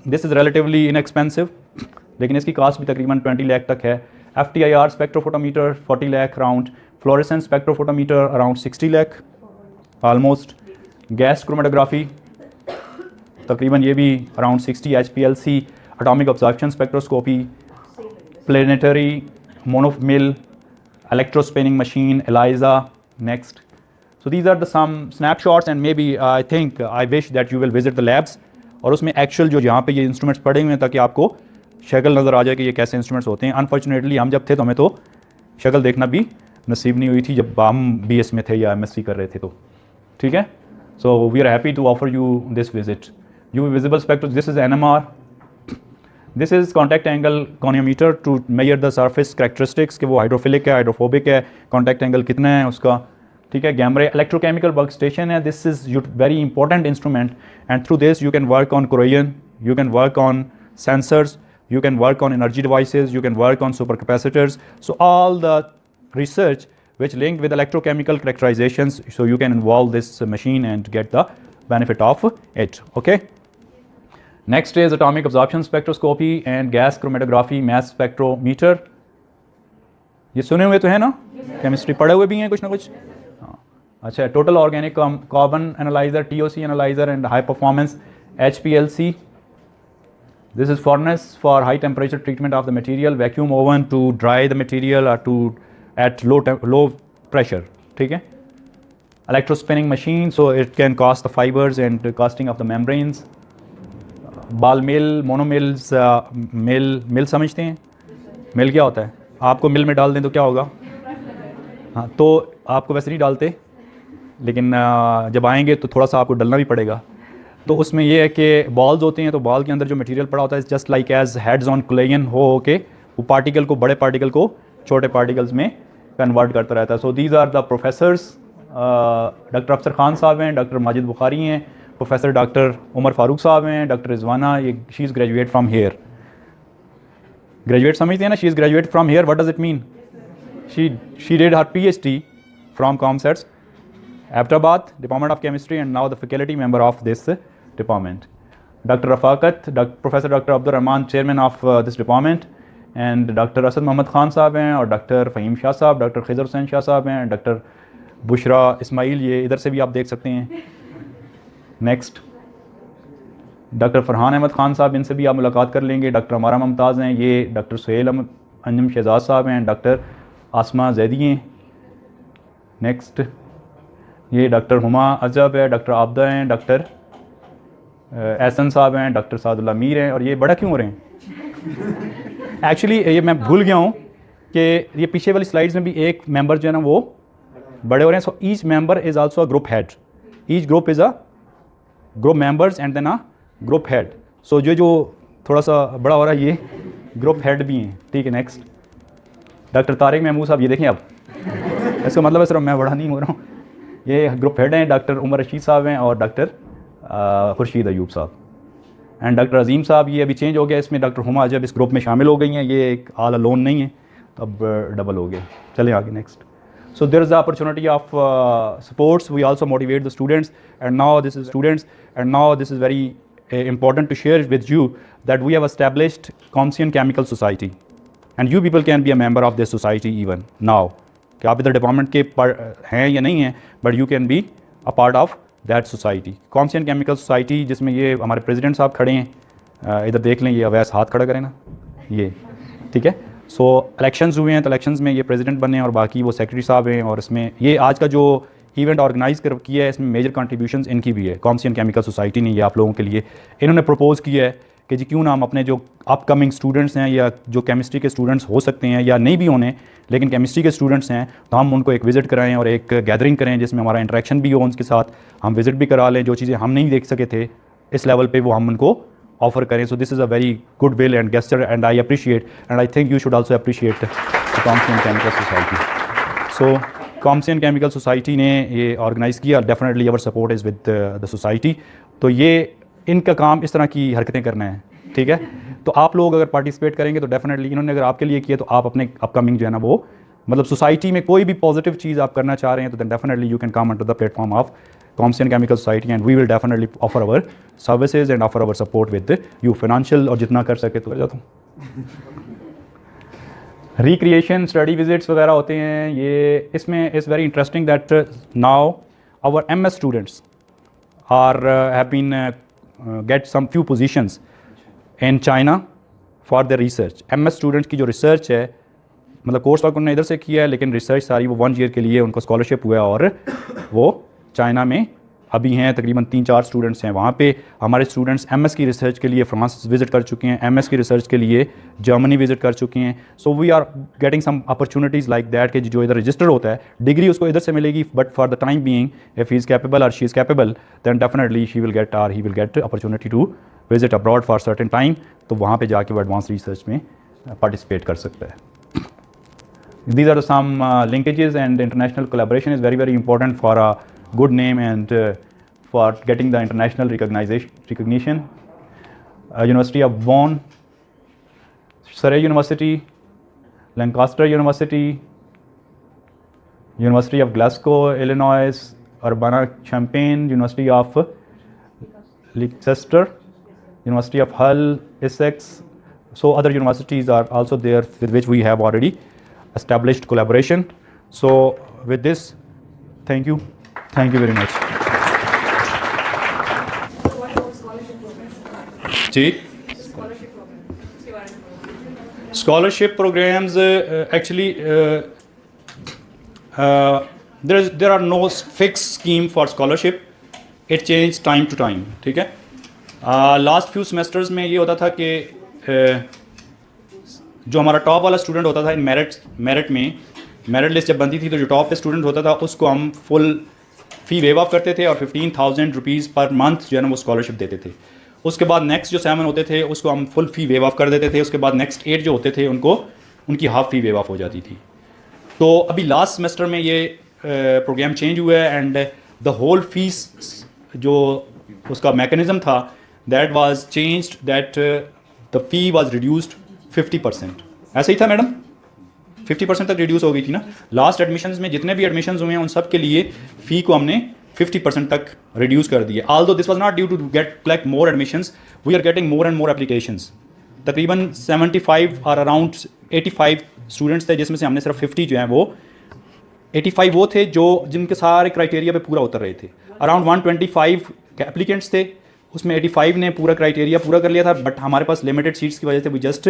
this is relatively inexpensive, लेकिन इसकी कास्ट भी तकरीबन 20 लाख तक है. FTIR spectrophotometer 40 lakh around. Fluorescence spectrophotometer around 60 lakh almost. Gas chromatography तकरीबन ये भी around 60. HPLC atomic observation spectroscopy, planetary monomill electrospinning machine ELISA. Next. So these are the some snapshots and maybe I wish that you will visit the labs और उसमें actual जो यहाँ पे ये instruments पड़े हुए हैं ताकि आपको शक्ल नज़र आ जाए कि ये कैसे instruments होते हैं. Unfortunately हम जब थे तो हमें तो शक्ल देखना भी नसीब नहीं हुई थी जब हम BS में थे या MSc कर रहे थे तो. ठीक है, so we are happy to offer you this visit. UV visible spectrum, this is NMR. This is contact angle goniometer to measure the surface characteristics कि वो हाइड्रोफिलिक है, हाइड्रोफोबिक है, contact angle कितना है उसका. ठीक है, गैमरे इलेक्ट्रोकेमिकल वर्क स्टेशन है. This is very important instrument and through this you can work on corrosion, you can work on sensors, you can work on energy devices, you can work on supercapacitors. So all the research which linked with electrochemical characterizations, so you can involve this machine and get the benefit of it. Okay. Next is atomic absorption spectroscopy and gas chromatography mass spectrometer. ये सुने हुए तो है ना, chemistry पढ़े हुए भी हैं कुछ ना कुछ. अच्छा, total organic carbon analyser, TOC analyser and high performance HPLC. This is furnace for high temperature treatment of the material, vacuum oven to dry the material or to at low pressure. ठीक है. Electrospinning machine, so it can cast the fibers and casting of the membranes. Ball mill, monomills, mill समझते हैं? मिल क्या होता है? आपको मिल में डाल दें तो क्या होगा? हाँ, तो आपको वैसे नहीं डालते, लेकिन जब आएंगे तो थोड़ा सा आपको डलना भी पड़ेगा। तो उसमें ये है कि बॉल्स होते हैं, तो बॉल के अंदर जो मटेरियल पड़ा होता है just like as heads on क्लेयन हो के वो पार्टिकल को, बड़े पार्टिकल को छोटे पार्टिकल्स में कन्वर्ट करता रहता है। So these are the professors, doctor Afsar Khan साहब हैं, डॉक्टर माजिद बुखारी हैं, प्रोफेसर डॉक्टर उमर फारूक साहब हैं, डॉक्टर रिजवाना, ये she is graduate from here. Graduate समझते हैं ना, she is graduate from here, what does it mean? She did her PhD from ComSets, Ahmedabad, Department of Chemistry, and now the faculty member of this department. Dr. Rafakat, Professor Dr. Abdur Rahman, chairman of this department, and Dr. Asad Mohammad Khan साहब हैं, और doctor Faheem Shah साहब, doctor Khizar Hussain Shah साहब हैं, doctor Bushra Ismail, ये इधर से भी आप देख सकते हैं। नेक्स्ट डॉक्टर फरहान अहमद खान साहब, इनसे भी आप मुलाकात कर लेंगे। डॉक्टर हमारा मुमताज़ हैं, ये डॉक्टर सुहेल अंजम शहजाद साहब हैं, डॉक्टर आसमा जैदी हैं। नेक्स्ट ये डॉक्टर हुमा अजब है, डॉक्टर आबदा हैं, डॉक्टर एहसन साहब हैं, डॉक्टर सादुल्ला मीर हैं। और ये बड़ा क्यों हो रहे हैं? एक्चुअली ये मैं भूल गया हूँ कि ये पीछे वाली स्लाइड्स में भी एक मेंबर जो है ना वो बड़े हो रहे हैं। So each member is also a group head, each group is a group members and then a group head. सो जो थोड़ा सा बड़ा हो रहा है ये ग्रुप हेड भी हैं, ठीक है। नेक्स्ट डॉक्टर तारिक महमूद साहब, ये देखें आप, इसका मतलब है सिर्फ मैं बड़ा नहीं हो रहा हूँ, ये ग्रुप हेड हैं। डॉक्टर उमर रशीद साहब हैं और डॉक्टर खुर्शीद अयूब साहब एंड डॉक्टर अजीम साहब, ये अभी चेंज हो गया, इसमें डॉक्टर हुमा जब इस ग्रुप में शामिल हो गई हैं, ये एक आल अलोन नहीं है, अब डबल हो गया। चलें आगे next. So there is the opportunity of sports, we also motivate the students and now this is very important to share with you that we have established Comsian Chemical Society and you people can be a member of this society even now. कि आप इधर department के हैं या नहीं हैं, but you can be a part of that society, Comsian chemical society, जिसमें ये हमारे प्रेसिडेंट साहब खड़े हैं, इधर देख लें, ये अवैस हाथ खड़ा करें ना, ये ठीक है। सो इलेक्शंस हुए हैं, तो इलेक्शंस में ये प्रेसिडेंट बने और बाकी वो सेक्रेटरी साहब हैं। और इसमें ये आज का जो इवेंट ऑर्गेनाइज़ किया है, इसमें मेजर कंट्रीब्यूशंस इनकी भी है। कॉम्सियन केमिकल सोसाइटी ने ये आप लोगों के लिए इन्होंने प्रपोज़ किया है कि जी क्यों ना हम अपने जो अपकमिंग स्टूडेंट्स हैं या जो केमिस्ट्री के स्टूडेंट्स हो सकते हैं या नहीं भी होने, लेकिन केमिस्ट्री के स्टूडेंट्स हैं, तो हम उनको एक विज़िट कराएं और एक गैदरिंग करें जिसमें हमारा इंटरेक्शन भी हो उनके साथ, हम विज़िट भी करा लें, जो चीज़ें हम नहीं देख सके थे इस लेवल पे वो हम उनको ऑफ़र करें। So this is a very good will and gesture and I appreciate and I think you should also appreciate the Comsian chemical society. So Comsian chemical society ने ये ऑर्गेनाइज़ किया, definitely our support is with the society. तो ये इनका काम इस तरह की हरकतें करना है, ठीक है। तो आप लोग अगर पार्टिसिपेट करेंगे तो डेफिनेटली, इन्होंने अगर आपके लिए किया तो आप अपने अपकमिंग जो है ना वो मतलब सोसाइटी में कोई भी पॉजिटिव चीज़ आप करना चाह रहे हैं तो then definitely you can come under the platform of Comsian chemical society and we will definitely offer our services and offer our support with you financial, और जितना कर सके तो कर जाता हूँ। रिक्रिएशन स्टडी विजिट्स वगैरह होते हैं, ये इसमें is very interesting that now our MS students are have been get some few positions in China for the research. MS students की जो रिसर्च है, मतलब कोर्स वर्क उन्होंने इधर से किया है, लेकिन रिसर्च सारी वो 1 ईयर के लिए उनको स्कॉलरशिप हुआ है और वो चाइना में अभी हैं, तकरीबन 3-4 स्टूडेंट्स हैं वहाँ पे। हमारे स्टूडेंट्स MS की रिसर्च के लिए फ्रांस विज़िट कर चुके हैं, MS की रिसर्च के लिए जर्मनी विज़िट कर चुके हैं। So we are getting some opportunities like that कि जो इधर रजिस्टर होता है, डिग्री उसको इधर से मिलेगी, but for the time being if he is capable और she is capable then definitely she will get और he will get opportunity to visit abroad for certain time, तो वहाँ पे जाके वो एडवांस रिसर्च में पार्टिसिपेट कर सकता है। These are some linkages and international collaboration is very important for a good name and for getting the international recognition. University of Bonn, Surrey University, Lancaster University, University of Glasgow, Illinois, Urbana-Champaign, University of Leicester, University of Hull, Essex. So other universities are also there with which we have already established collaboration. So with this, thank you very much. Ji, scholarship programs actually there are no fixed scheme for scholarship. It changes time to time, ठीक है। Last few semesters में ये होता था कि जो हमारा top वाला स्टूडेंट होता था इन मेरिट में, मेरिट लिस्ट जब बनती थी तो जो टॉप पे स्टूडेंट होता था उसको हम फुल फ़ी वेव ऑफ करते थे और 15,000 रुपीज़ पर मंथ जो है ना वो स्कॉलरशिप देते थे। उसके बाद नेक्स्ट जो 7 होते थे उसको हम फुल फ़ी वेव ऑफ कर देते थे। उसके बाद नेक्स्ट 8 जो होते थे उनको उनकी हाफ फ़ी वेव ऑफ हो जाती थी। तो अभी लास्ट सेमेस्टर में ये प्रोग्राम चेंज हुआ है एंड द होल फीस जो उसका मैकेनिज़्म था that was changed, that the fee was reduced 50%। ऐसा ही था मैडम, 50% तक रिड्यूस हो गई थी ना। लास्ट एडमिशन्स में जितने भी एडमिशन्स हुए हैं उन सब के लिए फ़ी को हमने 50% तक रिड्यूस कर दिया। Although this was not due to get collect more admissions, we are getting more and more applications. तकरीबन 75 और अराउंड 85 स्टूडेंट्स थे जिसमें से हमने सिर्फ 50 जो हैं वो 85 वो थे जो जिनके सारे क्राइटेरिया पे पूरा उतर रहे थे। अराउंड 125 एप्लीकेंट्स थे, उसमें 85 ने पूरा क्राइटेरिया पूरा कर लिया था, बट हमारे पास लिमिटेड सीट्स की वजह से we just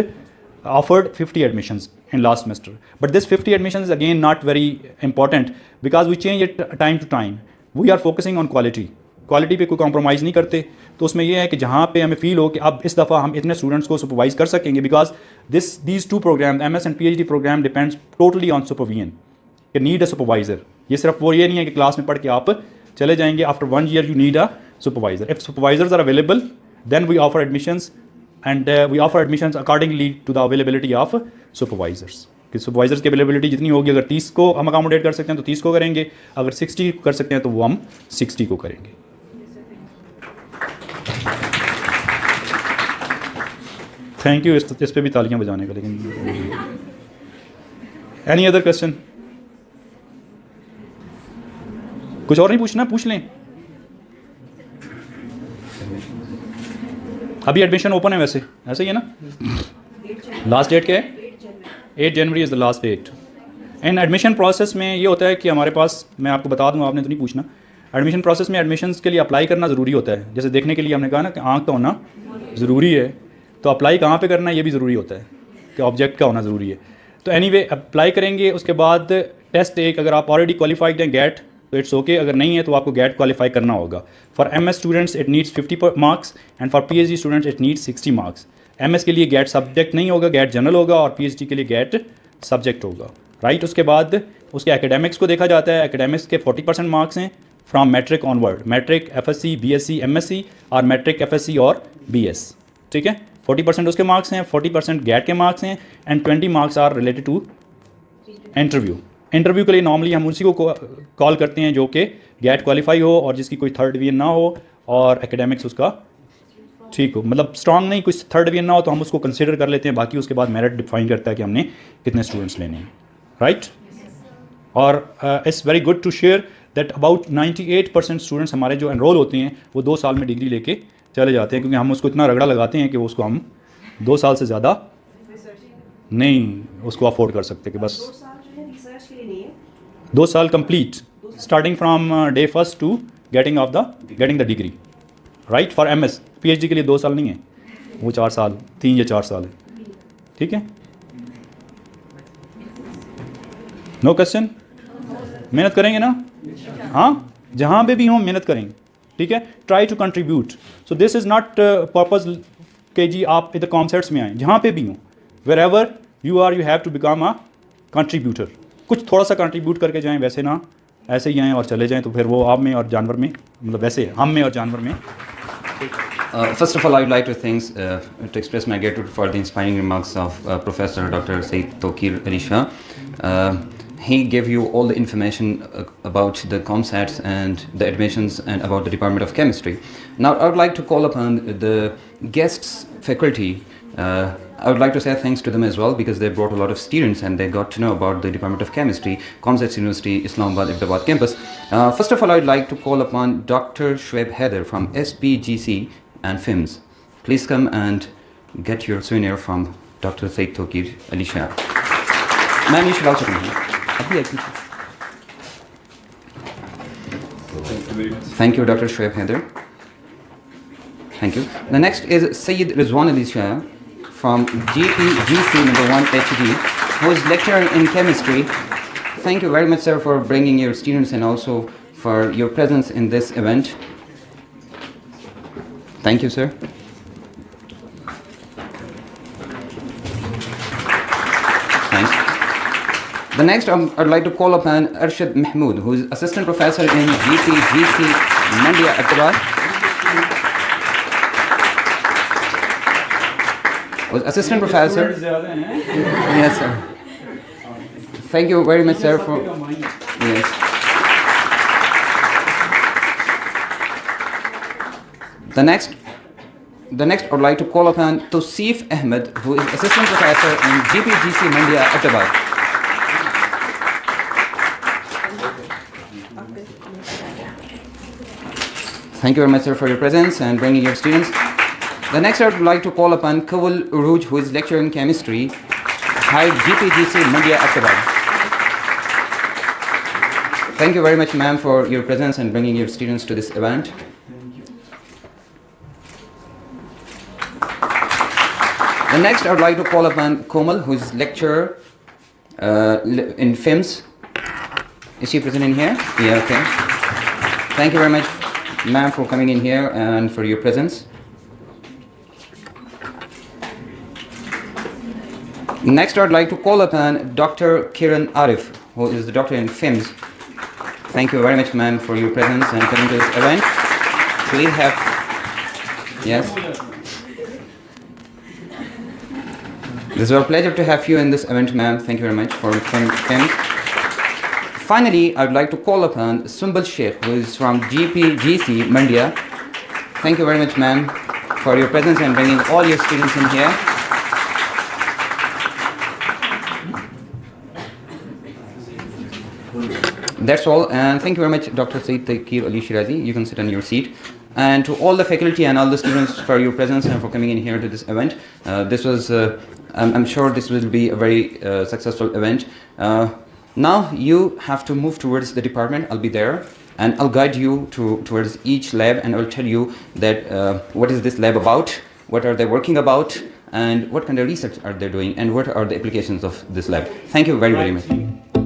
offered 50 admissions in last semester. But this 50 admissions is again not very important because we change it time to time. We are focusing on quality. Quality पे कोई compromise नहीं करते। तो उसमें यह है कि जहाँ पे हमें फील हो कि अब इस दफ़ा हम इतने स्टूडेंट्स को सुपरवाइज कर सकेंगे, because these two program MS and PhD program depends totally on supervision. कि नीड अ सुपरवाइज़र, ये सिर्फ वो ये नहीं है कि क्लास में पढ़ के आप चले जाएंगे। After 1 year you need a supervisor. If supervisors are available then we offer admissions and we offer admissions accordingly to the availability of supervisors. कि supervisors की availability जितनी होगी, अगर 30 को हम accommodate कर सकते हैं तो 30 को करेंगे, अगर 60 कर सकते हैं तो वो हम 60 को करेंगे। थैंक यू इस पे भी तालियां बजाने का। लेकिन एनी अदर क्वेश्चन? कुछ और नहीं पूछना? पूछ लें। अभी एडमिशन ओपन है वैसे, ऐसे ही है ना। लास्ट डेट क्या है? 8 January is the last date. And admission process में ये होता है कि हमारे पास, मैं आपको बता दूँ, आपने तो नहीं पूछना, एडमिशन प्रोसेस में एडमिशन्स के लिए अप्लाई करना ज़रूरी होता है। जैसे देखने के लिए हमने कहा ना कि आँख का होना ज़रूरी है, तो अप्लाई कहाँ पे करना है ये भी ज़रूरी होता है कि ऑब्जेक्ट का होना ज़रूरी है। तो एनीवे अप्लाई करेंगे, उसके बाद टेस्ट एक, अगर आप ऑलरेडी क्वालिफाइड हैं गेट तो इट्स ओके, अगर नहीं है तो आपको गेट क्वालिफाई करना होगा। For MS students it needs 50 marks and for PhD students it needs 60 marks. MS के लिए गेट सब्जेक्ट नहीं होगा, गेट जनरल होगा, और PhD के लिए गेट सब्जेक्ट होगा, राइट। उसके बाद उसके एकेडमिक्स को देखा जाता है। एकेडमिक्स के 40% मार्क्स हैं from matric onward, matric, FSC, BSc, MSc और मैट्रिक, FSC और BS, ठीक है। 40% उसके मार्क्स हैं, 40% गेट के मार्क्स हैं and 20 marks are related to interview. Interview के लिए नॉर्मली हम उसी को कॉल करते हैं जो कि गेट क्वालिफाई हो और जिसकी कोई थर्ड डिवीजन ना हो और एकेडमिक्स उसका ठीक हो, मतलब स्ट्रांग नहीं, कुछ थर्ड डिवीजन ना हो तो हम उसको कंसिडर कर लेते हैं। बाकी उसके बाद मेरिट डिफाइन करता है कि हमने कितने स्टूडेंट्स लेने हैं, राइट। और it's very good to share that about 98% students हमारे जो एनरोल होते हैं वो 2 साल में डिग्री लेके चले जाते हैं, क्योंकि हम उसको इतना रगड़ा लगाते हैं कि उसको हम 2 साल से ज़्यादा नहीं उसको अफोर्ड कर सकते कि बस 2 साल complete starting from day first to getting the degree, right. For MS PhD के लिए 2 साल नहीं है, वो 4 साल, 3 या 4 साल है, ठीक है। No question? मेहनत करेंगे ना? हाँ, जहाँ पे भी हों मेहनत करेंगे, ठीक है। Try to contribute. So this is not purpose कि जी आप इधर कॉन्सर्ट्स में आएँ, जहाँ पे भी हों, wherever you are, you have to become a contributor. कुछ थोड़ा सा कंट्रीब्यूट करके जाएं, वैसे ना ऐसे ही आएँ और चले जाएं, तो फिर वो आप में और जानवर में, मतलब वैसे हम में और जानवर में। First of all, I would like to express my gratitude for the inspiring remarks of Professor Dr. Said Tokir Ali Shah. He gave you all the information about the ComSats and the admissions and about the Department of Chemistry. Now, I would like to call upon the guests, faculty. I would like to say thanks to them as well, because they brought a lot of students and they got to know about the Department of Chemistry, ComSats University, Islamabad, Ahmedabad campus. First of all, I would like to call upon Dr. Shoaib Haider from SPGC and FIMS. Please come and get your souvenir from Dr. Said Tokir Ali Shah. Ma'am, you should also come here. Thank you, Dr. Shoaib Haider. Thank you. The next is Sayyid Rizwan Ali Shah from GPGC #1 HD, who is lecturer in chemistry. Thank you very much, sir, for bringing your students and also for your presence in this event. Thank you, sir. Thanks. The next, I'd like to call upon Arshad Mahmood, who is Assistant Professor in GPGC Mandia Attabar. Was Assistant Professor. Yes, sir. Thank you very much, sir, for. Yes. The next, I would like to call upon Tosif Ahmed, who is Assistant Professor in GPGC Mandia Attabar. Thank you very much, sir, for your presence and bringing your students. The next, I would like to call upon Kawal Uruj, who is lecturer in chemistry, High GPGC Mandia Attabar. Thank you very much, ma'am, for your presence and bringing your students to this event. The next, I would like to call upon Komal, who is lecturer in films. Is she present in here? Yeah, okay. Thank you very much, ma'am, for coming in here and for your presence. Next, I would like to call upon Dr. Kiran Arif, who is the doctor in films. Thank you very much, ma'am, for your presence and coming to this event. Please have, yes. This is our pleasure to have you in this event, ma'am. Thank you very much for films. Finally, I would like to call upon Sumbal Sheikh, who is from GPGC Mandia. Thank you very much, ma'am, for your presence and bringing all your students in here. That's all, and thank you very much, Dr. Saeed ACA-Ali Shirazi. You can sit on your seat. And to all the faculty and all the students for your presence and for coming in here to this event. This was, I'm sure this will be a very successful event. Now you have to move towards the department. I'll be there and I'll guide you towards each lab, and I'll tell you that what is this lab about, what are they working about, and what kind of research are they doing, and what are the applications of this lab. Thank you very, very much.